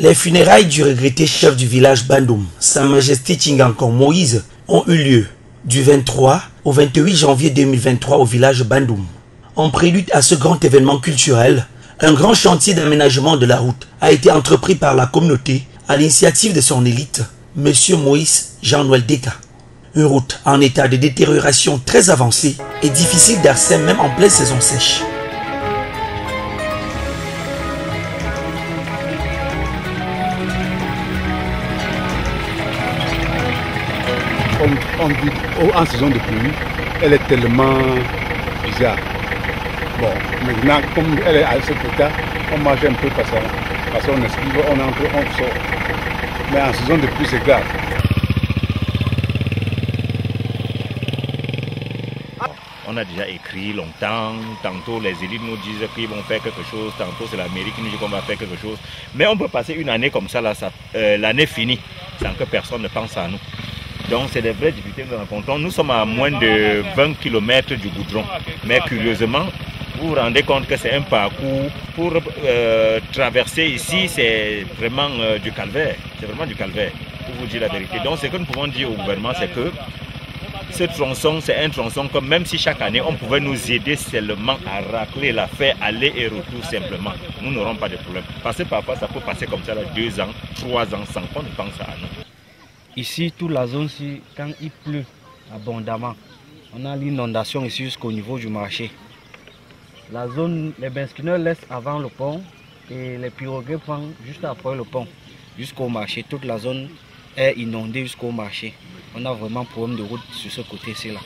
Les funérailles du regretté chef du village Bandoum, Sa Majesté Tingankon Moïse, ont eu lieu du 23 au 28 janvier 2023 au village Bandoum. En prélude à ce grand événement culturel, un grand chantier d'aménagement de la route a été entrepris par la communauté à l'initiative de son élite, M. Moïse Jean-Noël Deka. Une route en état de détérioration très avancée et difficile d'accès même en pleine saison sèche. En saison de pluie, elle est tellement bizarre. Bon, maintenant, comme elle est à cet état, on marche un peu parce qu'on esquive, on entre, on sort. Mais en saison de pluie, c'est grave. On a déjà écrit longtemps, tantôt les élites nous disent qu'ils vont faire quelque chose, tantôt c'est la mairie qui nous dit qu'on va faire quelque chose. Mais on peut passer une année comme ça, l'année finie, sans que personne ne pense à nous. Donc c'est des vraies difficultés que nous rencontrons. Nous sommes à moins de 20 km du goudron. Mais curieusement, vous vous rendez compte que c'est un parcours pour traverser ici, c'est vraiment du calvaire. C'est vraiment du calvaire, pour vous dire la vérité. Donc ce que nous pouvons dire au gouvernement, c'est que ce tronçon, c'est un tronçon que même si chaque année on pouvait nous aider seulement à racler, la faire aller et retour simplement, nous n'aurons pas de problème. Parce que parfois ça peut passer comme ça là, 2 ans, 3 ans sans qu'on ne pense à nous. Ici, toute la zone-ci, quand il pleut abondamment, on a l'inondation ici jusqu'au niveau du marché. La zone, les baskineurs laissent avant le pont et les pirogues prennent juste après le pont jusqu'au marché. Toute la zone est inondée jusqu'au marché. On a vraiment un problème de route sur ce côté-ci là.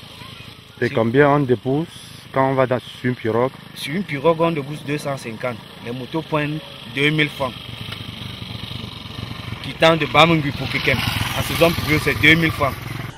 Et combien on dépose quand on va sur une pirogue? Sur une pirogue, on dépose 250. Les motos prennent 2000 francs. Quittant de Bamangui pour Kekem. En saison pluvieuse, c'est 2000 francs.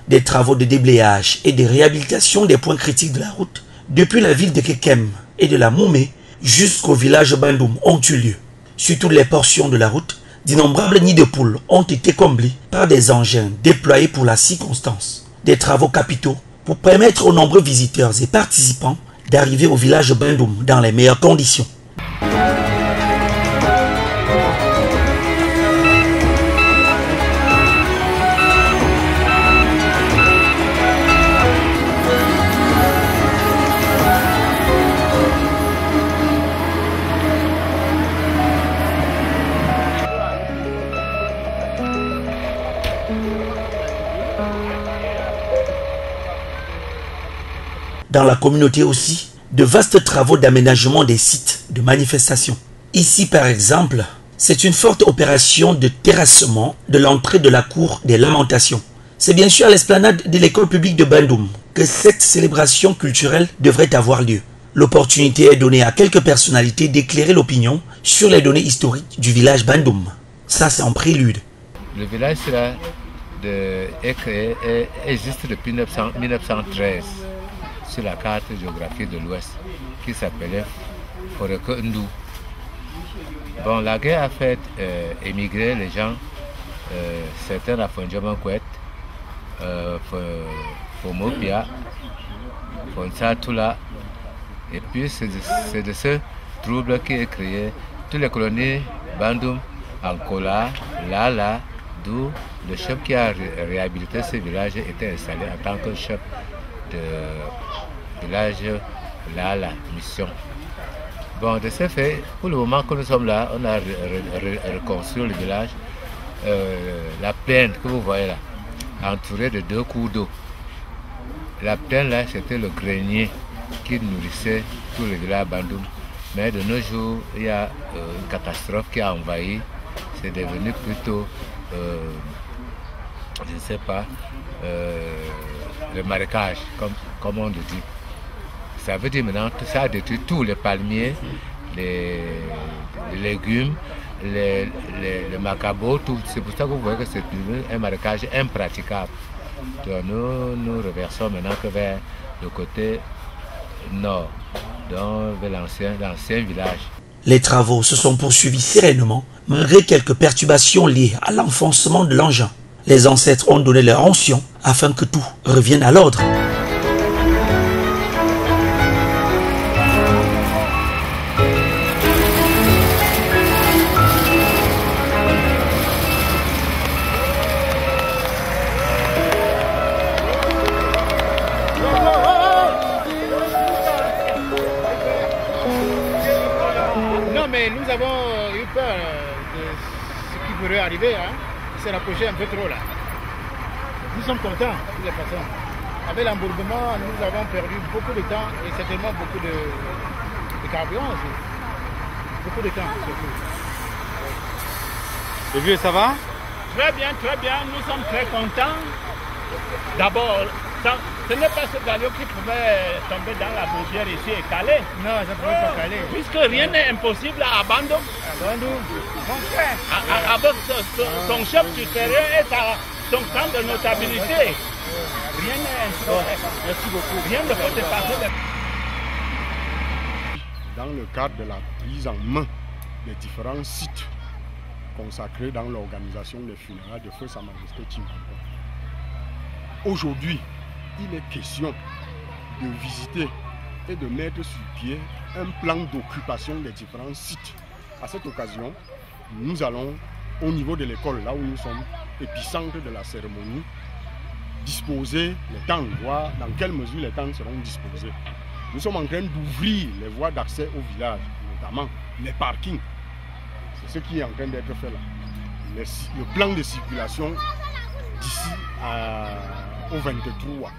Des travaux de déblayage et de réhabilitation des points critiques de la route, depuis la ville de Kekem et de la Moumé jusqu'au village Bandoum, ont eu lieu. Sur toutes les portions de la route, d'innombrables nids de poules ont été comblés par des engins déployés pour la circonstance. Des travaux capitaux pour permettre aux nombreux visiteurs et participants d'arriver au village Bandoum dans les meilleures conditions. Dans la communauté aussi, de vastes travaux d'aménagement des sites de manifestation. Ici par exemple, c'est une forte opération de terrassement de l'entrée de la cour des lamentations. C'est bien sûr à l'esplanade de l'école publique de Bandoum que cette célébration culturelle devrait avoir lieu. L'opportunité est donnée à quelques personnalités d'éclairer l'opinion sur les données historiques du village Bandoum. Ça c'est en prélude. Le village est créé et existe depuis 1913. Sur la carte géographique de l'Ouest qui s'appelait Foreke Ndou. Bon, la guerre a fait émigrer les gens, certains à Fondjaman-Kouet, Fomopia, Fonsatoula, et puis c'est de ce trouble qui est créé toutes les colonies Bandoum, Ankola, Lala, d'où le chef qui a réhabilité ce village était installé en tant que chef de village là, la mission. Bon, de ce fait, pour le moment que nous sommes là, on a reconstruit le village. La plaine que vous voyez là, entourée de 2 cours d'eau. La plaine là, c'était le grenier qui nourrissait tout le village Bandoum. Mais de nos jours, il y a une catastrophe qui a envahi. C'est devenu plutôt, je ne sais pas, le marécage, comme on le dit. Ça veut dire maintenant que ça a détruit tous les palmiers, les légumes, les macabots, tout. C'est pour ça que vous voyez que c'est un marécage impraticable. Donc nous reversons maintenant que vers le côté nord, donc vers l'ancien village. Les travaux se sont poursuivis sereinement, malgré quelques perturbations liées à l'enfoncement de l'engin. Les ancêtres ont donné leur onction afin que tout revienne à l'ordre. eu peur de ce qui pourrait arriver. Hein. Il s'est rapproché un peu trop là. Nous sommes contents, de toutes les façons. Avec l'embourbement, nous avons perdu beaucoup de temps et certainement beaucoup de carburant aussi. Beaucoup de temps surtout. Le vieux, ça va? Très bien, nous sommes très contents. D'abord, ce n'est pas ce galion qui pouvait tomber dans la bougière ici et caler. Non, ça ne pouvait pas caler. Puisque rien n'est impossible à Bandung. Avec son chef supérieur et son camp de notabilité. Rien n'est impossible. Merci beaucoup. Rien ne peut dépasser. Dans le cadre de la prise en main des différents sites consacrés dans l'organisation des funérailles de Feu Sa Majesté Chinganko, aujourd'hui, il est question de visiter et de mettre sur pied un plan d'occupation des différents sites. À cette occasion, nous allons, au niveau de l'école, là où nous sommes, épicentre de la cérémonie, disposer les tentes, voir dans quelle mesure les tentes seront disposées. Nous sommes en train d'ouvrir les voies d'accès au village, notamment les parkings. C'est ce qui est en train d'être fait là. Le plan de circulation d'ici au 23.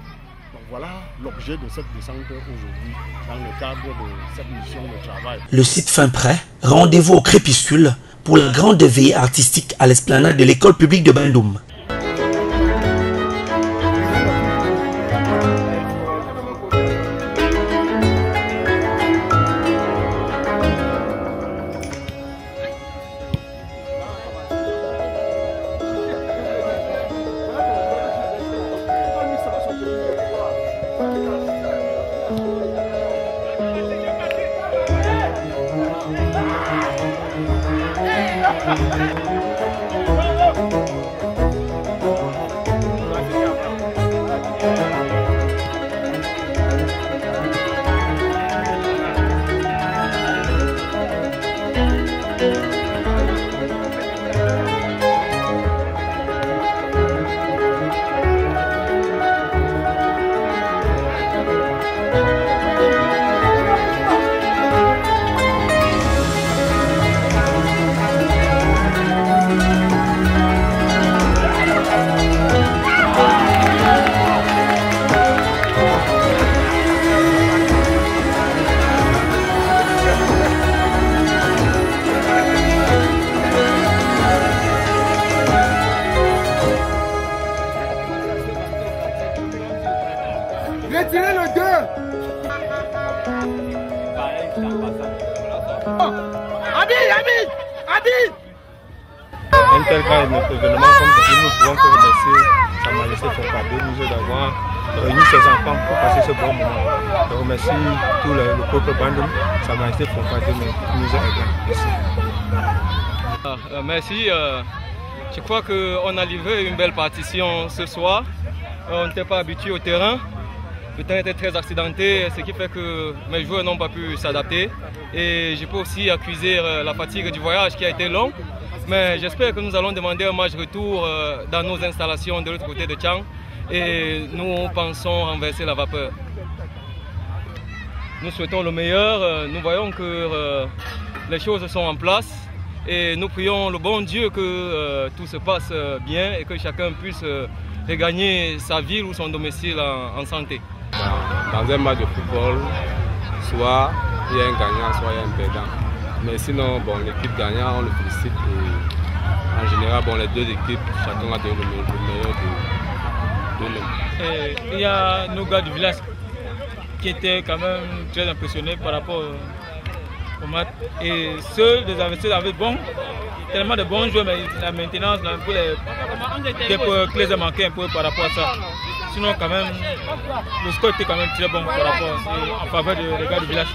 Donc voilà l'objet de cette descente aujourd'hui dans le cadre de cette mission de travail. Le site fin prêt, rendez-vous au crépuscule pour la grande veillée artistique à l'esplanade de l'école publique de Bandung. Retirez le 2. Habib. Un tel cas événement comme ceci, nous pouvons que remercier Sa Majesté Foncadé nous d'avoir réuni ses enfants pour passer ce bon moment. Je remercie tout le peuple Bandung, Sa Majesté Foncadé nous a aidés. Merci. Je crois qu'on a livré une belle partition ce soir. On n'était pas habitué au terrain. Le terrain était très accidenté, ce qui fait que mes joueurs n'ont pas pu s'adapter. Et je peux aussi accuser la fatigue du voyage qui a été long. Mais j'espère que nous allons demander un match retour dans nos installations de l'autre côté de Tchang. Et nous pensons renverser la vapeur. Nous souhaitons le meilleur. Nous voyons que les choses sont en place. Et nous prions le bon Dieu que tout se passe bien et que chacun puisse regagner sa ville ou son domicile en santé. Dans un match de football, soit il y a un gagnant, soit il y a un perdant. Mais sinon, bon, l'équipe gagnante, on le félicite. Et en général, bon, les deux équipes, chacun a donné le meilleur de il y a nos gars du village qui étaient quand même très impressionnés par rapport au match. Et ceux des investisseurs avaient tellement de bons joueurs, mais la maintenance, un peu des clés à manquer un peu par rapport à ça. Sinon, quand même, le score était quand même très bon par rapport en faveur des gars du village.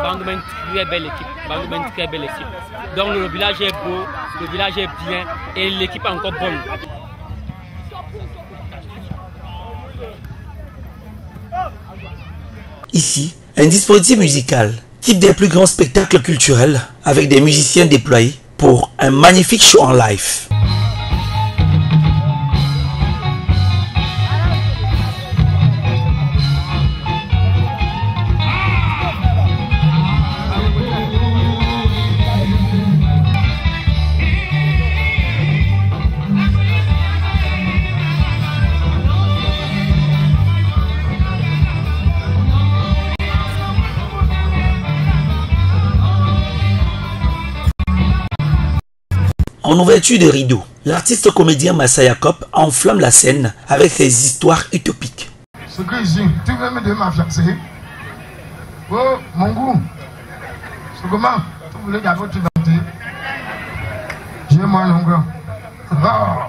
Bandung est une très belle équipe. Donc le village est beau, le village est bien et l'équipe est encore bonne. Ici, un dispositif musical, type des plus grands spectacles culturels, avec des musiciens déployés pour un magnifique show en live. En ouverture de rideau, l'artiste comédien Massa Jacob enflamme la scène avec ses histoires utopiques. Ce que ici, tu veux me donner ma fiancée? Oh, mon goût. C'est comment? Tu voulais d'abord te vanter? J'ai moi mon grand. Oh.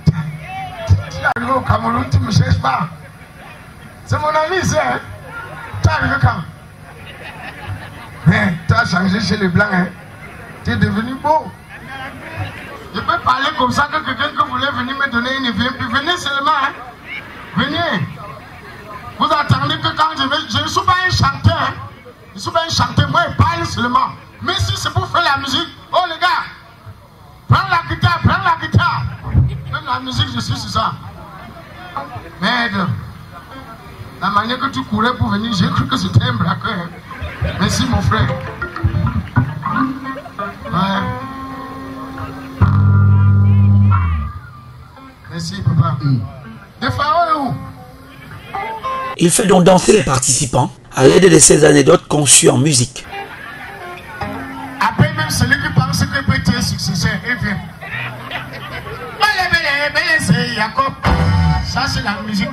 Tu es arrivé au Cameroun, tu ne me cherches pas. C'est mon ami, c'est. Tu es arrivé quand? Mais tu as changé chez les Blancs, hein? Tu es devenu beau. Je peux parler comme ça que quelqu'un que voulait venir me donner une vie. Puis venez seulement, hein? Venez. Vous attendez que quand je vais. Je ne suis pas un chanteur, hein? Je ne suis pas un chanteur, moi je parle seulement. Mais si c'est pour faire la musique, oh les gars, prends la guitare, prends la guitare. Même la musique, je suis sur ça. Merde. La manière que tu courais pour venir, j'ai cru que c'était un braqueur. Merci mon frère. Ouais. Merci papa. Des fois, où? Il fait donc danser les participants à l'aide de ces anecdotes conçues en musique. Après même celui qui pense que peut être successeur, et vient. C'est Jacob. Ça c'est la musique.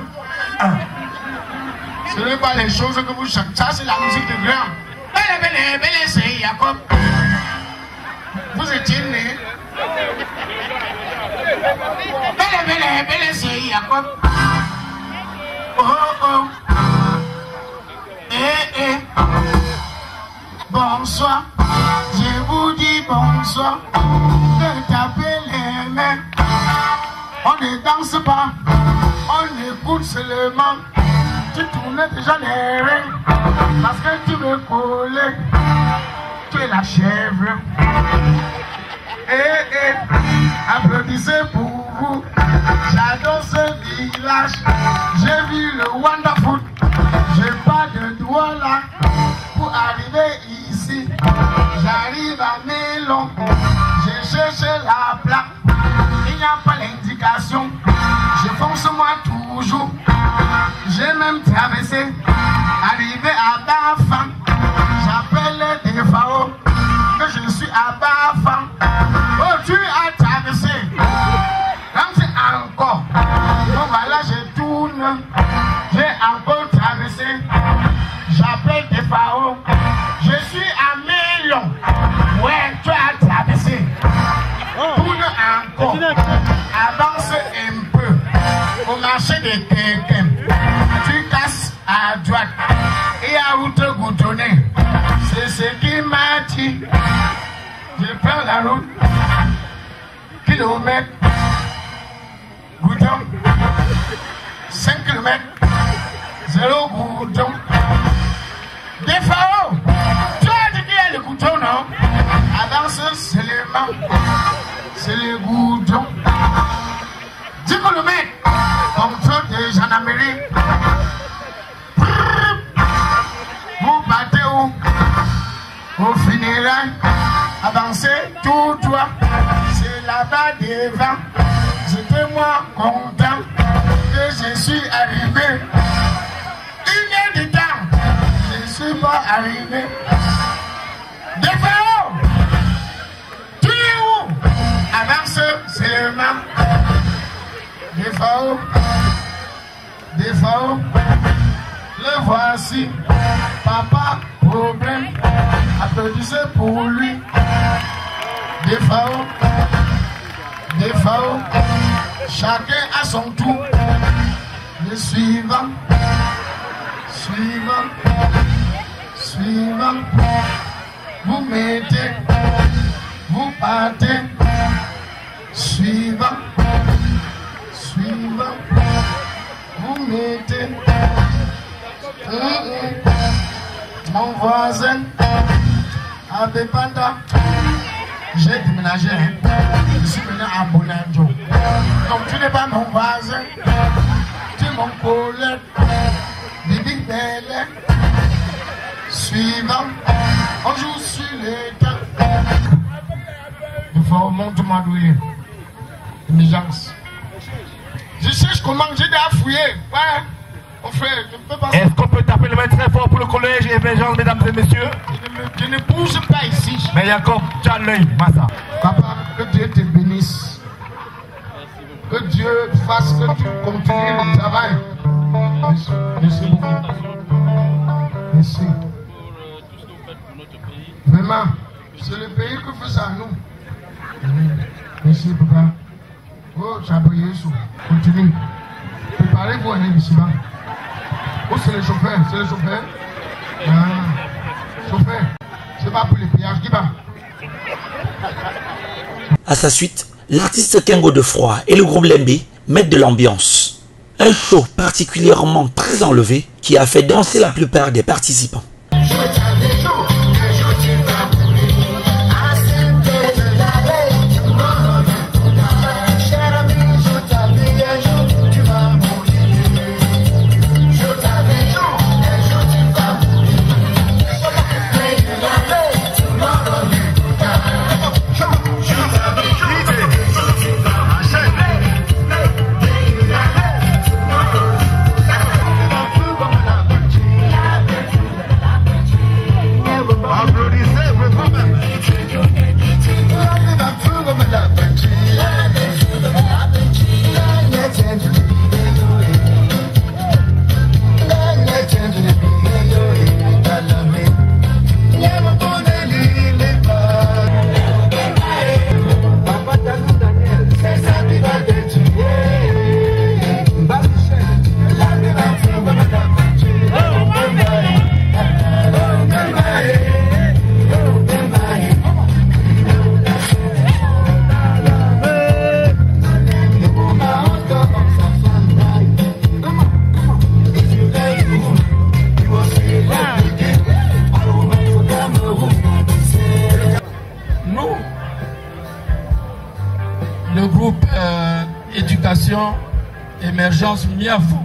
Ce n'est pas les choses que vous chantez. Ça c'est la musique de grand. C'est Jacob. Vous étiez né. C'est Jacob. Oh oh. Eh. Bonsoir. Je vous dis bonsoir. De taper les mains. On ne danse pas. On écoute seulement. Tu tournais déjà les reins. Parce que tu me collais. Tu es la chèvre. Eh. Applaudissez pour vous. J'adore ce village. J'ai vu le Wonderful. J'ai pas de doigt là pour arriver ici. J'arrive à Mélon. J'ai cherché la plaque. Il n'y a pas l'indication. Je fonce moi toujours. J'ai même traversé. Arrivé à Bafan. J'appelle des FAO que je suis à Bafan. Oh, tu as traversé. Quand c'est encore. Donc voilà, je tourne. J'ai encore traversé. J'appelle des FAO. Je suis à Mélon. Ouais, tu as traversé. Tourne encore. Avance un peu. Au marché de quelqu'un. Tu casses à droite. Et à route goutonnée. C'est ce qui m'a dit. Je prends la route. Kilomètre. Gouton. 5 km. 0 gouton. Des FAO. Tu as dit qu'il y a le gouton, non? Avance seulement. C'est le gouton. 10 km. Comme ça, de gendarmerie. Vous battez où? Au funérailles. Avancez tout droit. C'est là-bas devant. J'étais moi content que je suis arrivé. 1 heure de temps. Je ne suis pas arrivé. Des FAO. Tu es où? Avance seulement. Des FAO. Des FAO. Le voici. Papa, problème. Applaudissez pour lui. Des FAO. Des FAO. Chacun à son tour. Le suivant. Suivant. Suivant. Vous mettez. Vous partez. Suivant. Suivant. Vous mettez. Mon voisin avait pendant. J'ai déménagé. Je suis venu à Bonanjo. Donc tu n'es pas mon voisin. Tu es mon collègue. Bibi Belle. Suivant. On joue sur les temps. Il faut monter-moi douiller. Diligence. Je cherche comment j'ai déjà fouillé. Ouais. Mon frère, je ne peux pas. Est-ce qu'on peut taper le main très fort pour le collège Émergence, mesdames et messieurs? Je ne bouge pas ici. Mais Jacob, tu as l'œil, Massa. Papa, que Dieu te bénisse. fasses, que tu continues le travail. Merci beaucoup. Merci. Vraiment, c'est le pays qui fait ça à nous. Merci, papa. Oh, Chaboyé, continue. Préparez-vous à aller ici. Oh, c'est le chauffeur, c'est le chauffeur. Ah, chauffeur, c'est pas pour les péages qui va. À sa suite, l'artiste Kengo de Froid et le groupe Lembe mettent de l'ambiance. Un show particulièrement très enlevé qui a fait danser la plupart des participants. Le groupe éducation émergence Miafo,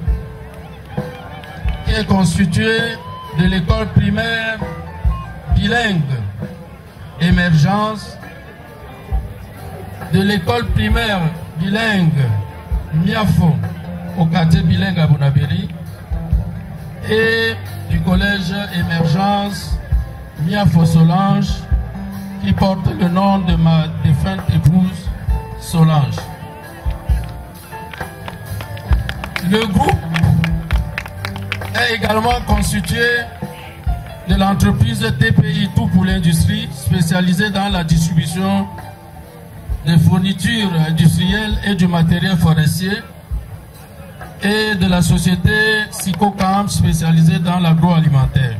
qui est constitué de l'école primaire bilingue émergence, de l'école primaire bilingue Miafo au quartier bilingue à Bonabéry et du collège émergence Miafo Solange qui porte le nom de ma défunte épouse Solange. Le groupe est également constitué de l'entreprise TPI Tout pour l'industrie, spécialisée dans la distribution des fournitures industrielles et du matériel forestier, et de la société Sicocam, spécialisée dans l'agroalimentaire.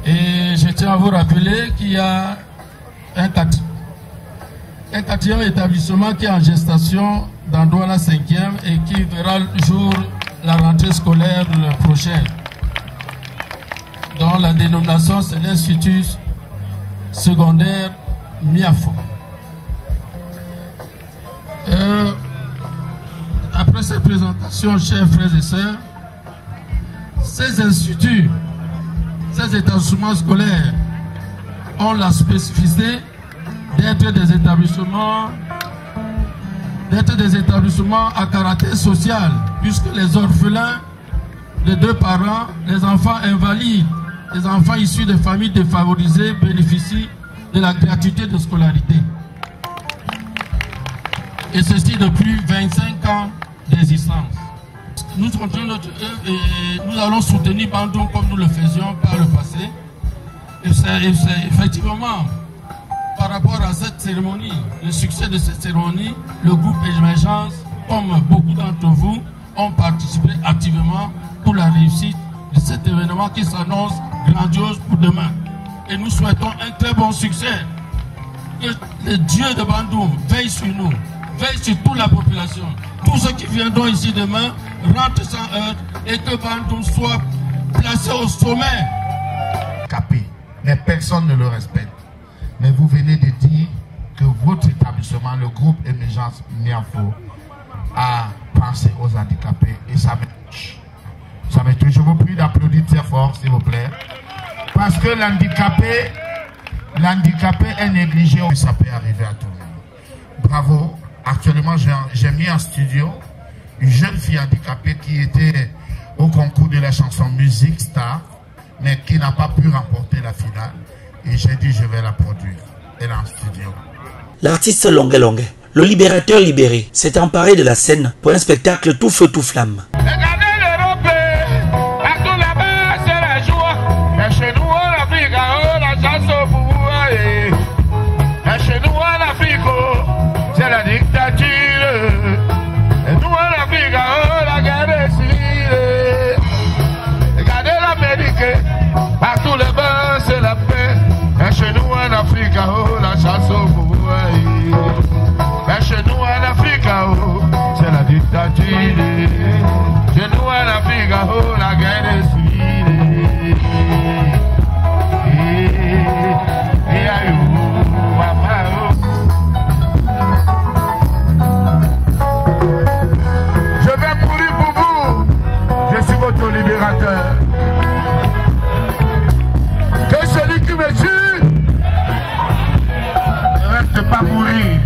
Et je tiens à vous rappeler qu'il y a un quatrième établissement qui est en gestation dans Douala 5e et qui verra le jour la rentrée scolaire prochaine, dont la dénomination c'est l'Institut secondaire Miafo. Après cette présentation, chers frères et sœurs, ces instituts, ces établissements scolaires ont la spécificité d'être des établissements à caractère social, puisque les orphelins de deux parents, les enfants invalides, les enfants issus de familles défavorisées bénéficient de la gratuité de scolarité. Et ceci depuis 25 ans d'existence. Nous continuons notre œuvre et nous allons soutenir Bandoum comme nous le faisions par le passé. Et c'est effectivement par rapport à cette cérémonie, le succès de cette cérémonie, le groupe Émergence, comme beaucoup d'entre vous, ont participé activement pour la réussite de cet événement qui s'annonce grandiose pour demain. Et nous souhaitons un très bon succès. Que le Dieu de Bandoum veille sur nous, veille sur toute la population. Tous ceux qui viendront ici demain rentrent sans heurts et que Bandoum soit placé au sommet. Capé, mais personne ne le respecte. Mais vous venez de dire que votre établissement, le groupe Émergence Miafo, a pensé aux handicapés et ça me touche. Ça me touche. Je vous prie d'applaudir très fort, s'il vous plaît. Parce que l'handicapé est négligé, ça peut arriver à tout le monde. Bravo. Actuellement, j'ai mis en studio une jeune fille handicapée qui était au concours de la chanson Musique Star, mais qui n'a pas pu remporter la finale. Et j'ai dit, je vais la produire. Elle est en studio. L'artiste Longue, le libérateur libéré s'est emparé de la scène pour un spectacle tout feu tout flamme. C'est la dictature. Et nous en Afrique, la guerre est civile. Regardez l'Amérique, partout les bas, c'est la paix. Et chez nous en Afrique, la chasse au pouvoir. Et chez nous en Afrique, c'est la dictature. Chez nous en Afrique, la guerre est civile. Libérateur. Que celui qui me tue ne reste pas mourir.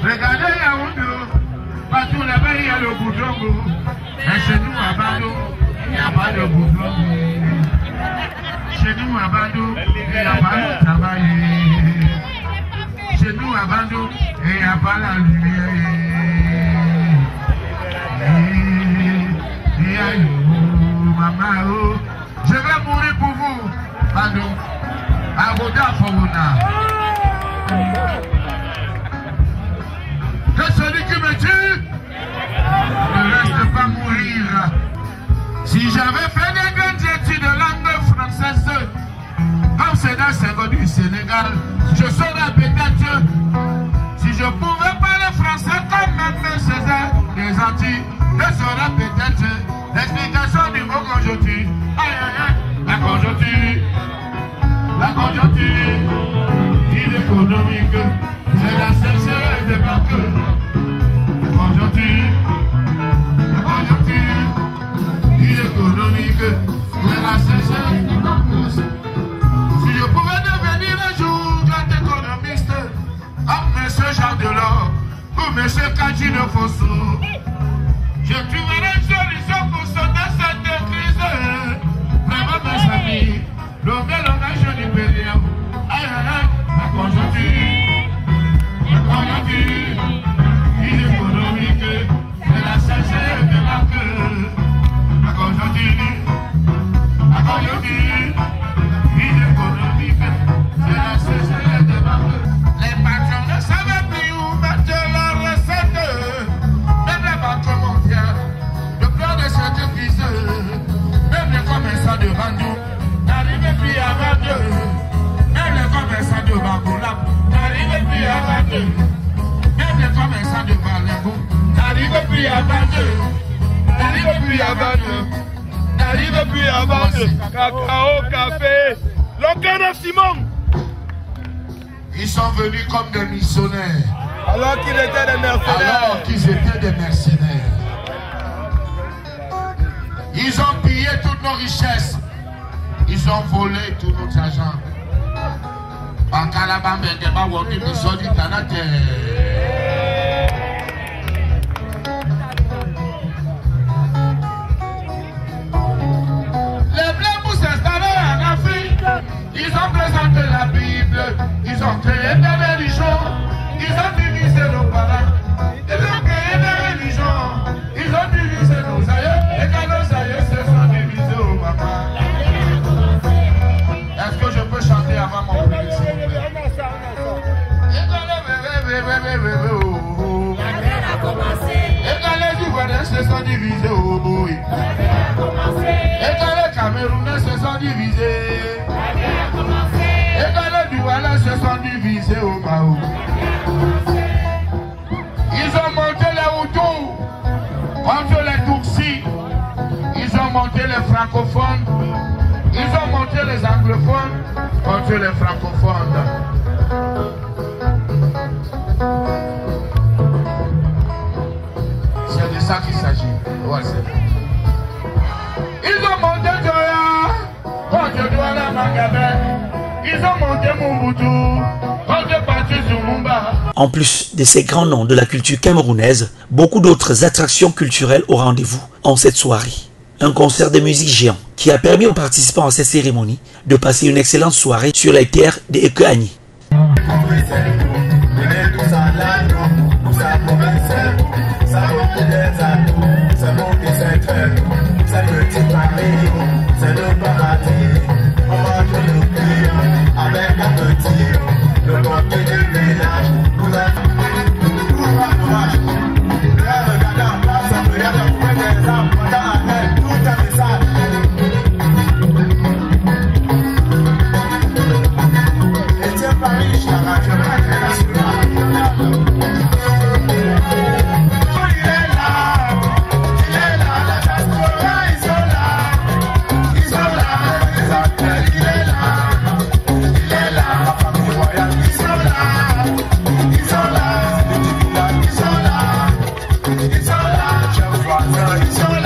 Regardez Yaoundé, partout là-bas il y a le boudongo. Et chez nous à Bado, il n'y a pas de boudongo. Chez nous à Bado, il n'y a pas de travail. Chez nous à Bado, il n'y a pas la lumière. Maman, je vais mourir pour vous, Bado. Agoda Fawuna. Que celui qui me tue ne reste pas mourir. Si j'avais fait des grandes études de langue française, comme c'est dans Senghor du Sénégal, je serais peut-être, si je pouvais parler français comme même César des Antilles, je serais peut-être l'explication du mot conjoncture. Aïe aïe aïe, la conjoncture. La conjoncture, il est économique, c'est la sécheresse des banques. La conjoncture, il est économique, c'est la sécheresse des banques. Si je pouvais devenir un jour grand économiste, comme M. Jean Delors ou M. Kadji de Fosso, je trouverais une solution pour sauver cette crise. Vraiment, mes amis. L'organisation du pays, la conjoncture, il est économique, c'est la sécheresse de la queue. La conjoncture, il est économique, c'est la sécheresse de la queue. Les patrons ne savaient plus où mettre leur recette. Même les banques mondiales, de peur de cette crise, même les commerçants de Bandung. N'arrivez plus à 22. Même les commerçants de Bagoula n'arrivez plus à 22. Même les commerçants de Balengo n'arrivez plus à 22. N'arrivez plus à 22. N'arrive plus à vendre cacao, café. L'Okana Simon. Ils sont venus comme des missionnaires. Alors qu'ils étaient des mercenaires. Alors qu'ils étaient des mercenaires. Ils ont pillé toutes nos richesses. Ils ont volé tout notre argent. Les Blancs pour s'installer en Afrique, ils ont présenté la Bible, ils ont créé des religions, ils ont divisé nos parents, ils ont créé des religions, ils ont divisé nos aïeux, et quand nos aïeux se sont divisés au maman. Est-ce que je peux chanter avant mon public, s'il vous plaît? Et quand les Ivoiriens se sont divisés au bout, et quand les Camerounais se sont divisés, et quand les Douala se sont divisés au Mao, ils ont monté les Hutus contre les Tutsis, ils ont monté les francophones, ils ont monté les anglophones contre les francophones. C'est de ça qu'il s'agit. Ouais, ils ont monté Joya contre Douala Mangabé. Ils ont monté Mobutu contre Patrice Lumumba. En plus de ces grands noms de la culture camerounaise, beaucoup d'autres attractions culturelles au rendez-vous en cette soirée. Un concert de musique géant qui a permis aux participants à cette cérémonie de passer une excellente soirée sur les terres de Ekoani. It's all